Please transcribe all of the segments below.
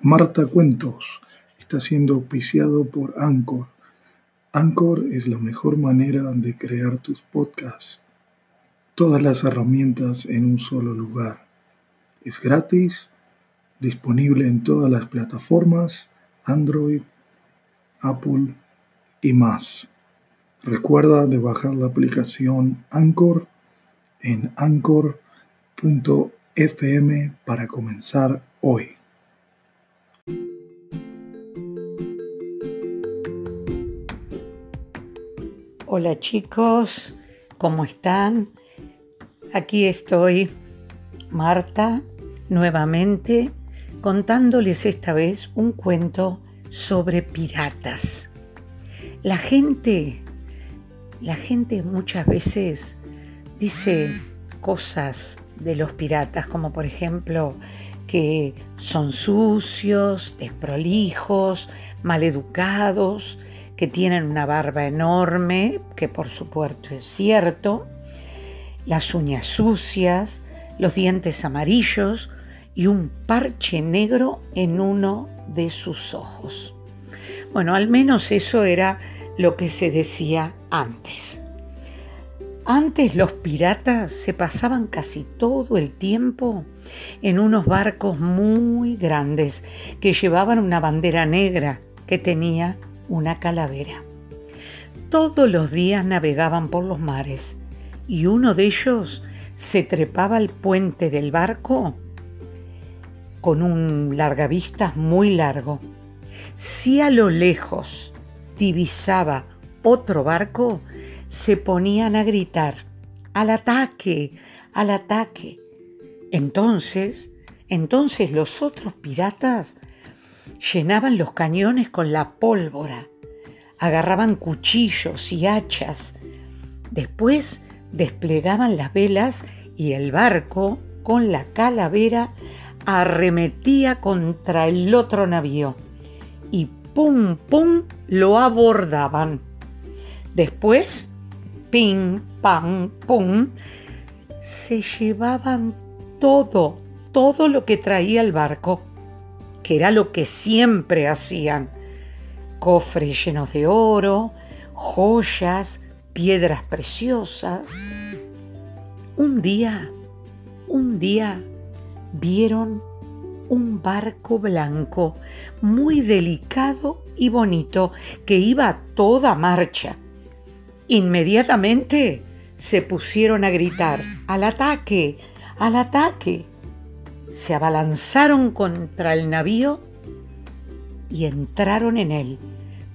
Marta Cuentos está siendo auspiciado por Anchor. Anchor es la mejor manera de crear tus podcasts. Todas las herramientas en un solo lugar. Es gratis, disponible en todas las plataformas, Android, Apple y más. Recuerda de bajar la aplicación Anchor en anchor.fm para comenzar hoy. Hola chicos, ¿cómo están? Aquí estoy, Marta, nuevamente contándoles esta vez un cuento sobre piratas. La gente muchas veces dice cosas de los piratas, como por ejemplo que son sucios, desprolijos, maleducados, que tienen una barba enorme, que por supuesto es cierto, las uñas sucias, los dientes amarillos y un parche negro en uno de sus ojos. Bueno, al menos eso era lo que se decía antes. Antes los piratas se pasaban casi todo el tiempo en unos barcos muy grandes que llevaban una bandera negra que tenía una calavera. Todos los días navegaban por los mares y uno de ellos se trepaba al puente del barco con un largavistas muy largo. Si a lo lejos divisaba otro barco, se ponían a gritar: ¡al ataque! ¡al ataque! Entonces los otros piratas llenaban los cañones con la pólvora, agarraban cuchillos y hachas. Después desplegaban las velas y el barco, con la calavera, arremetía contra el otro navío y ¡pum, pum!, lo abordaban. Después, pim, pam, pum, se llevaban todo lo que traía el barco, que era lo que siempre hacían: cofres llenos de oro, joyas, piedras preciosas. Un día vieron un barco blanco, muy delicado y bonito, que iba a toda marcha. Inmediatamente se pusieron a gritar: ¡al ataque! ¡al ataque! Se abalanzaron contra el navío y entraron en él,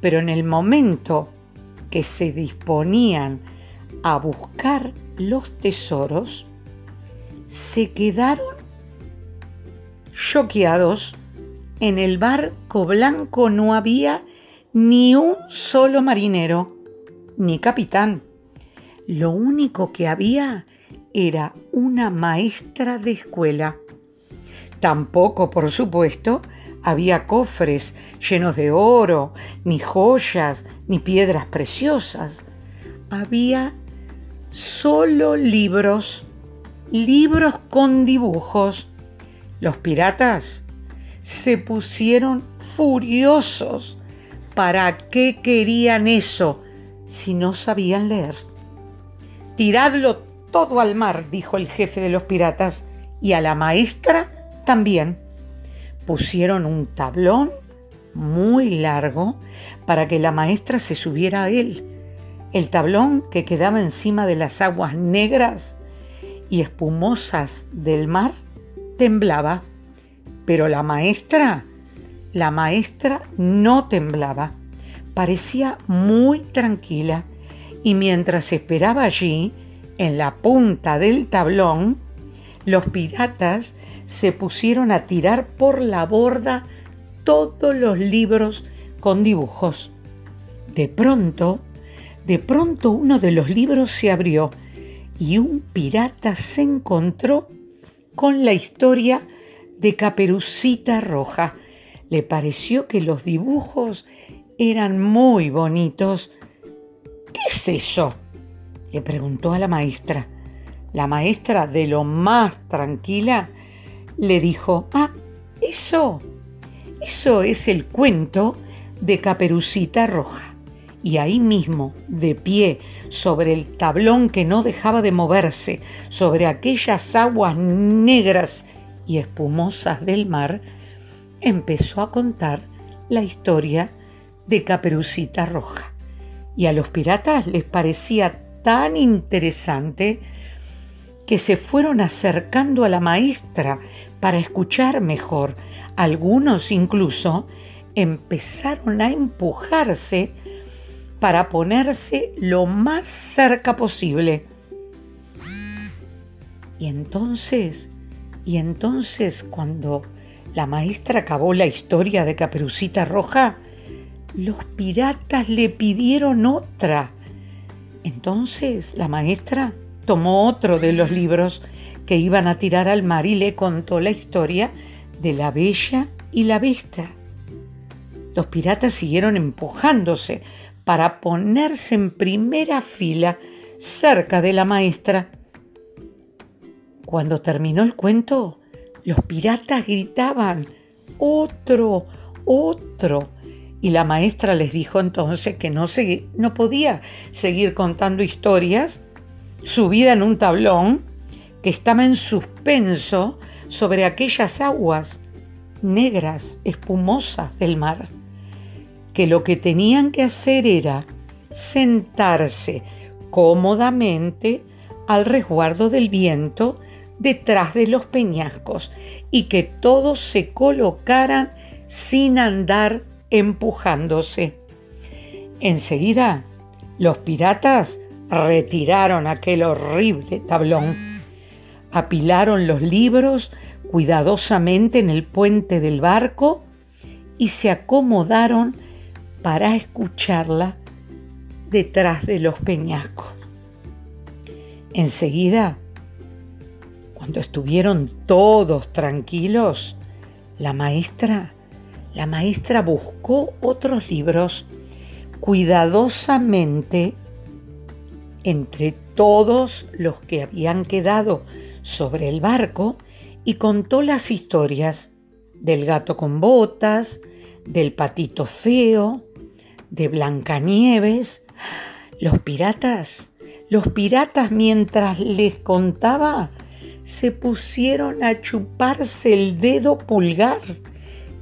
pero en el momento que se disponían a buscar los tesoros, se quedaron choqueados. En el barco blanco no había ni un solo marinero, ni capitán. Lo único que había era una maestra de escuela. Tampoco, por supuesto, había cofres llenos de oro, ni joyas, ni piedras preciosas. Había solo libros con dibujos. Los piratas se pusieron furiosos. ¿Para qué querían eso si no sabían leer? «Tiradlo todo al mar», dijo el jefe de los piratas, «y a la maestra también». Pusieron un tablón muy largo para que la maestra se subiera a él. El tablón, que quedaba encima de las aguas negras y espumosas del mar, temblaba, pero la maestra no temblaba. Parecía muy tranquila, y mientras esperaba allí, en la punta del tablón, los piratas se pusieron a tirar por la borda todos los libros con dibujos. De pronto uno de los libros se abrió y un pirata se encontró con la historia de Caperucita Roja. Le pareció que los dibujos eran muy bonitos. «¿Qué es eso?», le preguntó a la maestra. La maestra, de lo más tranquila, le dijo: «Eso Eso es el cuento de Caperucita Roja. Y ahí mismo, de pie, sobre el tablón que no dejaba de moverse, sobre aquellas aguas negras y espumosas del mar, empezó a contar la historia de Caperucita Roja. Y a los piratas les parecía tan interesante que se fueron acercando a la maestra para escuchar mejor. Algunos incluso empezaron a empujarse para ponerse lo más cerca posible. Y entonces, cuando la maestra acabó la historia de Caperucita Roja, los piratas le pidieron otra. Entonces la maestra tomó otro de los libros que iban a tirar al mar y le contó la historia de la Bella y la Bestia. Los piratas siguieron empujándose para ponerse en primera fila cerca de la maestra. Cuando terminó el cuento, los piratas gritaban: ¡Otro! ¡Otro! Y la maestra les dijo entonces que no podía seguir contando historias subida en un tablón que estaba en suspenso sobre aquellas aguas negras, espumosas del mar, que lo que tenían que hacer era sentarse cómodamente al resguardo del viento detrás de los peñascos y que todos se colocaran sin andar empujándose. Enseguida, los piratas retiraron aquel horrible tablón, apilaron los libros cuidadosamente en el puente del barco y se acomodaron para escucharla detrás de los peñascos. Enseguida, cuando estuvieron todos tranquilos, la maestra buscó otros libros cuidadosamente entre todos los que habían quedado sobre el barco y contó las historias del gato con botas, del patito feo, de Blancanieves. Los piratas mientras les contaba se pusieron a chuparse el dedo pulgar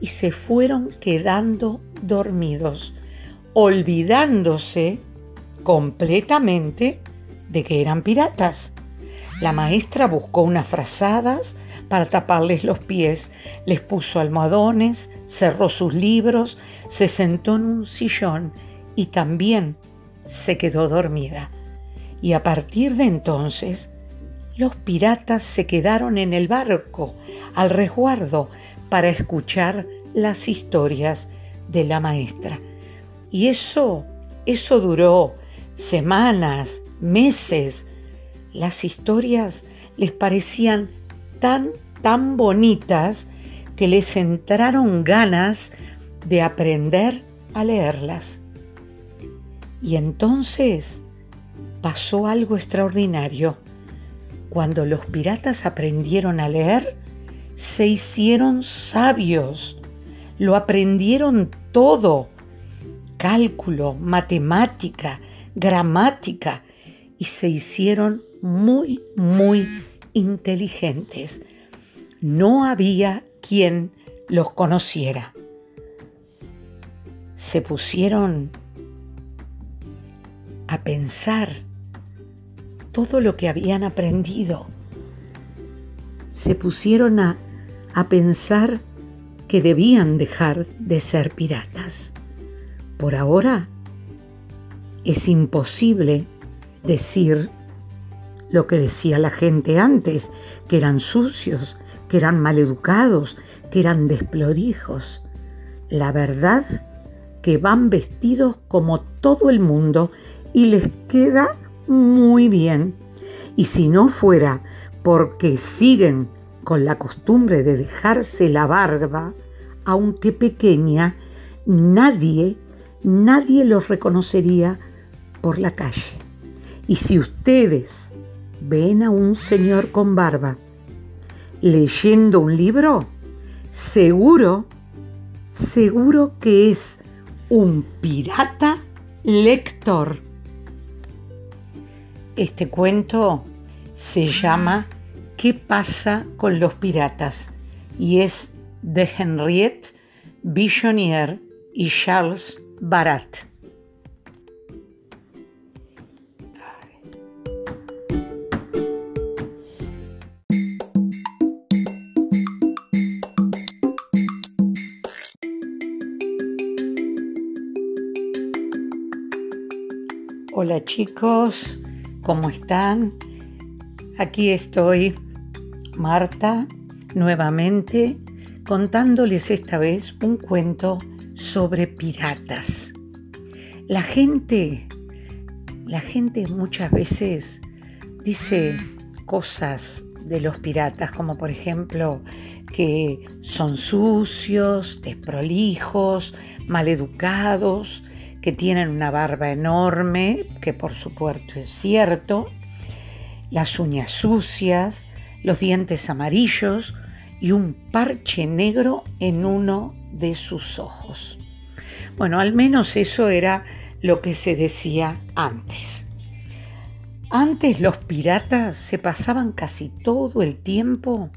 y se fueron quedando dormidos, olvidándose completamente de que eran piratas. La maestra buscó unas frazadas para taparles los pies, les puso almohadones, cerró sus libros, se sentó en un sillón y también se quedó dormida. Y a partir de entonces, los piratas se quedaron en el barco, al resguardo, para escuchar las historias de la maestra. Y eso duró semanas, meses. Las historias les parecían tan bonitas que les entraron ganas de aprender a leerlas. Y entonces pasó algo extraordinario. Cuando los piratas aprendieron a leer, se hicieron sabios. Lo aprendieron todo: cálculo, matemática, gramática, y se hicieron muy inteligentes. No había quien los conociera. Se pusieron a pensar todo lo que habían aprendido. Se pusieron a pensar que debían dejar de ser piratas. Por ahora es imposible decir lo que decía la gente antes, que eran sucios, que eran maleducados, que eran desprolijos. La verdad que van vestidos como todo el mundo y les queda muy bien. Y si no fuera porque siguen con la costumbre de dejarse la barba, aunque pequeña, nadie los reconocería por la calle. Y si ustedes ven a un señor con barba leyendo un libro, seguro seguro que es un pirata lector. Este cuento se llama ¿Qué pasa con los piratas? Y es de Henriette Billonnière y Charles Barat. Hola chicos, ¿cómo están? Aquí estoy, Marta, nuevamente contándoles esta vez un cuento sobre piratas. La gente muchas veces dice cosas de los piratas, como por ejemplo que son sucios, desprolijos, maleducados, que tienen una barba enorme, que por supuesto es cierto, las uñas sucias, los dientes amarillos y un parche negro en uno de sus ojos. Bueno, al menos eso era lo que se decía antes. Antes los piratas se pasaban casi todo el tiempo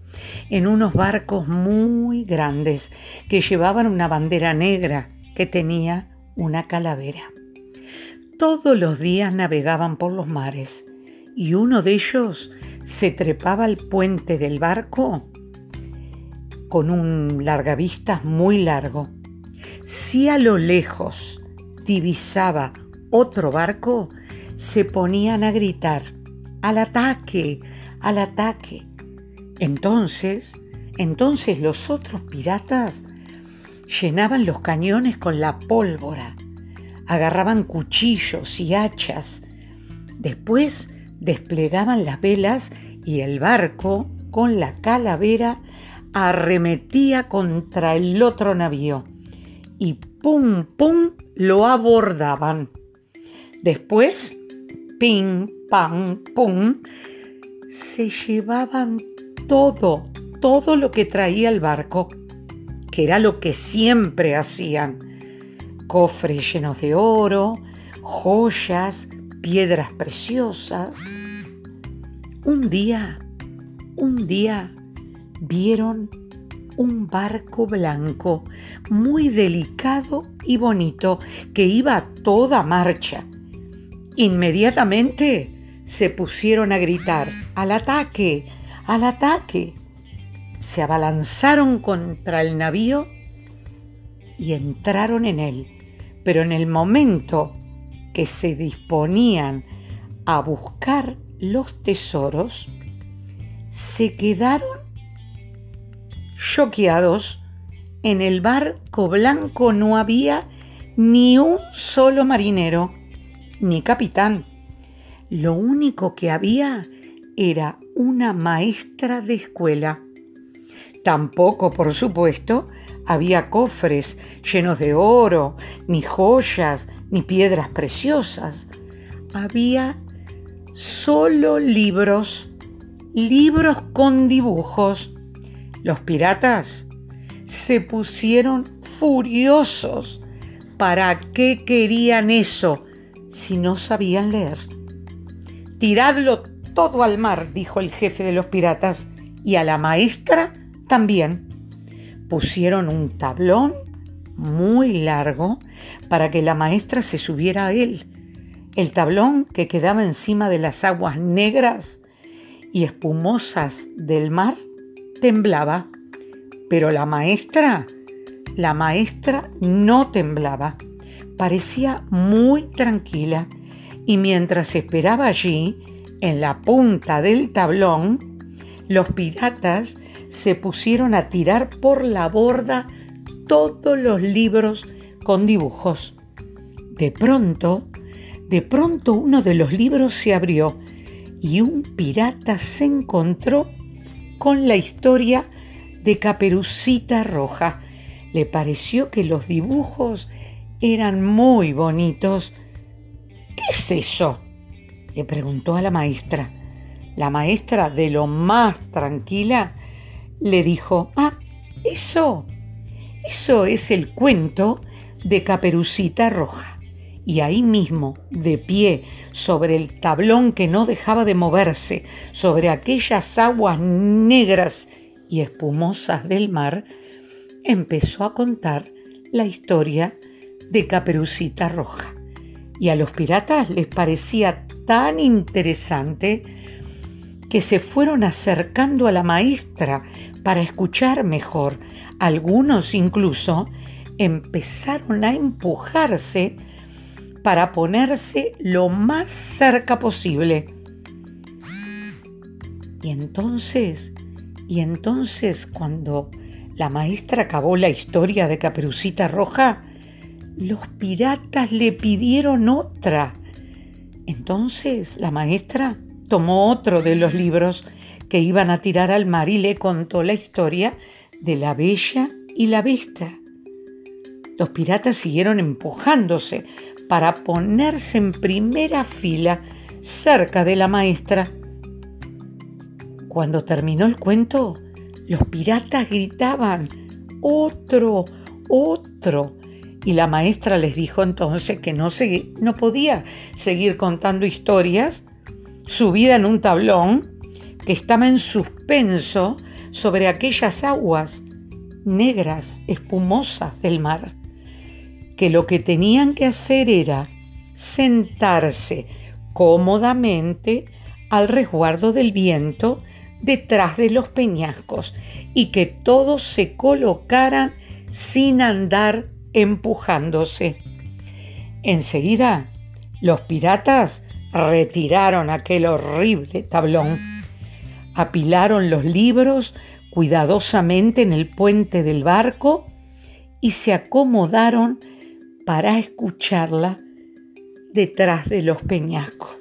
en unos barcos muy grandes que llevaban una bandera negra que tenía una calavera. Todos los días navegaban por los mares y uno de ellos se trepaba al puente del barco con un largavistas muy largo. Si a lo lejos divisaba otro barco, se ponían a gritar: ¡al ataque! ¡al ataque! Entonces los otros piratas llenaban los cañones con la pólvora, agarraban cuchillos y hachas. Después desplegaban las velas y el barco, con la calavera, arremetía contra el otro navío y ¡pum, pum!, lo abordaban. Después, pim, pam, pum, se llevaban todo lo que traía el barco, que era lo que siempre hacían: cofres llenos de oro, joyas, piedras preciosas. Un día vieron un barco blanco, muy delicado y bonito, que iba a toda marcha. Inmediatamente se pusieron a gritar: ¡al ataque! ¡al ataque! Se abalanzaron contra el navío y entraron en él, pero en el momento que se disponían a buscar los tesoros, se quedaron choqueados. En el barco blanco no había ni un solo marinero, ni capitán. Lo único que había era una maestra de escuela. Tampoco, por supuesto, había cofres llenos de oro, ni joyas, ni piedras preciosas. Había solo libros con dibujos. Los piratas se pusieron furiosos. ¿Para qué querían eso si no sabían leer? «Tiradlo todo al mar», dijo el jefe de los piratas, «y a la maestra también». Pusieron un tablón muy largo para que la maestra se subiera a él. El tablón, que quedaba encima de las aguas negras y espumosas del mar, temblaba, pero la maestra no temblaba. Parecía muy tranquila, y mientras esperaba allí, en la punta del tablón, los piratas se pusieron a tirar por la borda todos los libros con dibujos. De pronto uno de los libros se abrió y un pirata se encontró con la historia de Caperucita Roja. Le pareció que los dibujos eran muy bonitos. «¿Qué es eso?», le preguntó a la maestra. La maestra, de lo más tranquila, le dijo: «Ah, eso Eso es el cuento de Caperucita Roja. Y ahí mismo, de pie, sobre el tablón que no dejaba de moverse, sobre aquellas aguas negras y espumosas del mar, empezó a contar la historia de Caperucita Roja. Y a los piratas les parecía tan interesante que se fueron acercando a la maestra para escuchar mejor. Algunos incluso empezaron a empujarse para ponerse lo más cerca posible. Y entonces cuando la maestra acabó la historia de Caperucita Roja, los piratas le pidieron otra. Entonces la maestra tomó otro de los libros que iban a tirar al mar y le contó la historia de la Bella y la Bestia. Los piratas siguieron empujándose para ponerse en primera fila cerca de la maestra. Cuando terminó el cuento, los piratas gritaban: ¡Otro! ¡Otro! Y la maestra les dijo entonces que no podía seguir contando historias subida en un tablón que estaba en suspenso sobre aquellas aguas negras, espumosas del mar, que lo que tenían que hacer era sentarse cómodamente al resguardo del viento detrás de los peñascos y que todos se colocaran sin andar empujándose. Enseguida, los piratas retiraron aquel horrible tablón, apilaron los libros cuidadosamente en el puente del barco y se acomodaron para escucharla detrás de los peñascos.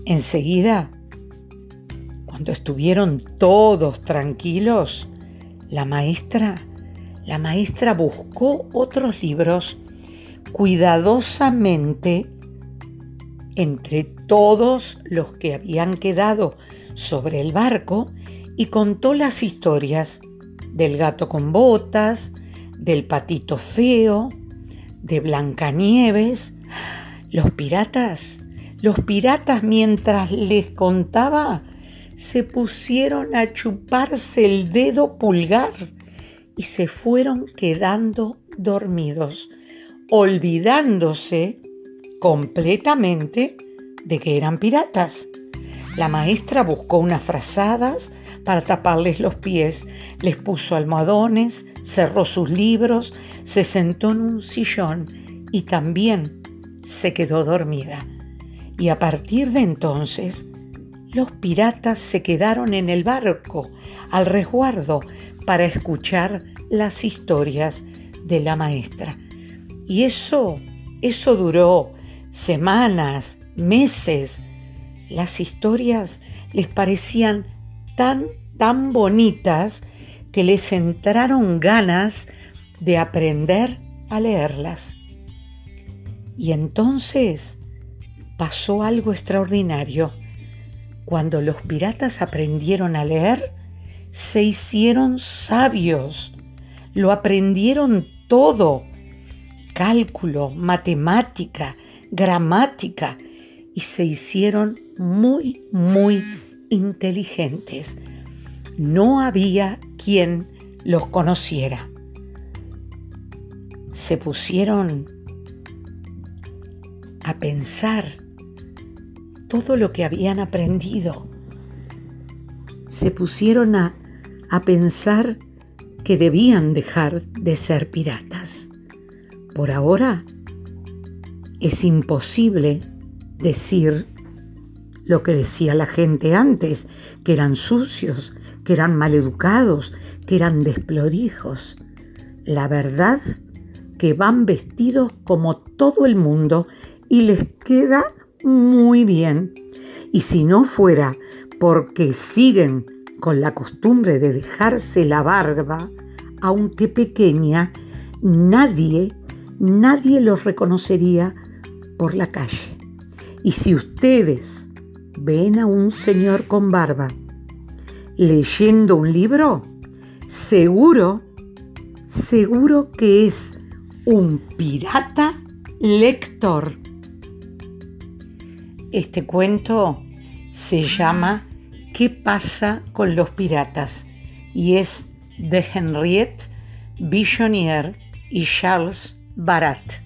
Enseguida, cuando estuvieron todos tranquilos, la maestra buscó otros libros cuidadosamente entre todos los que habían quedado sobre el barco y contó las historias del gato con botas, del patito feo, de Blancanieves. Los piratas, mientras les contaba, se pusieron a chuparse el dedo pulgar y se fueron quedando dormidos, olvidándose completamente de que eran piratas. La maestra buscó unas frazadas para taparles los pies, les puso almohadones, cerró sus libros, se sentó en un sillón y también se quedó dormida. Y a partir de entonces, los piratas se quedaron en el barco, al resguardo, para escuchar las historias de la maestra. Y eso duró semanas, meses. Las historias les parecían tan bonitas que les entraron ganas de aprender a leerlas. Y entonces pasó algo extraordinario. Cuando los piratas aprendieron a leer, se hicieron sabios. Lo aprendieron todo: cálculo, matemática, gramática, y se hicieron muy inteligentes. No había quien los conociera. Se pusieron a pensar todo lo que habían aprendido. Se pusieron a pensar que debían dejar de ser piratas. Por ahora es imposible decir lo que decía la gente antes, que eran sucios, que eran maleducados, que eran desplorijos. La verdad que van vestidos como todo el mundo y les queda muy bien. Y si no fuera porque siguen con la costumbre de dejarse la barba, aunque pequeña, nadie los reconocería por la calle. Y si ustedes ven a un señor con barba leyendo un libro, seguro seguro que es un pirata lector. Este cuento se llama ¿Qué pasa con los piratas? Y es de Henriette Billonnière y Charles Barat.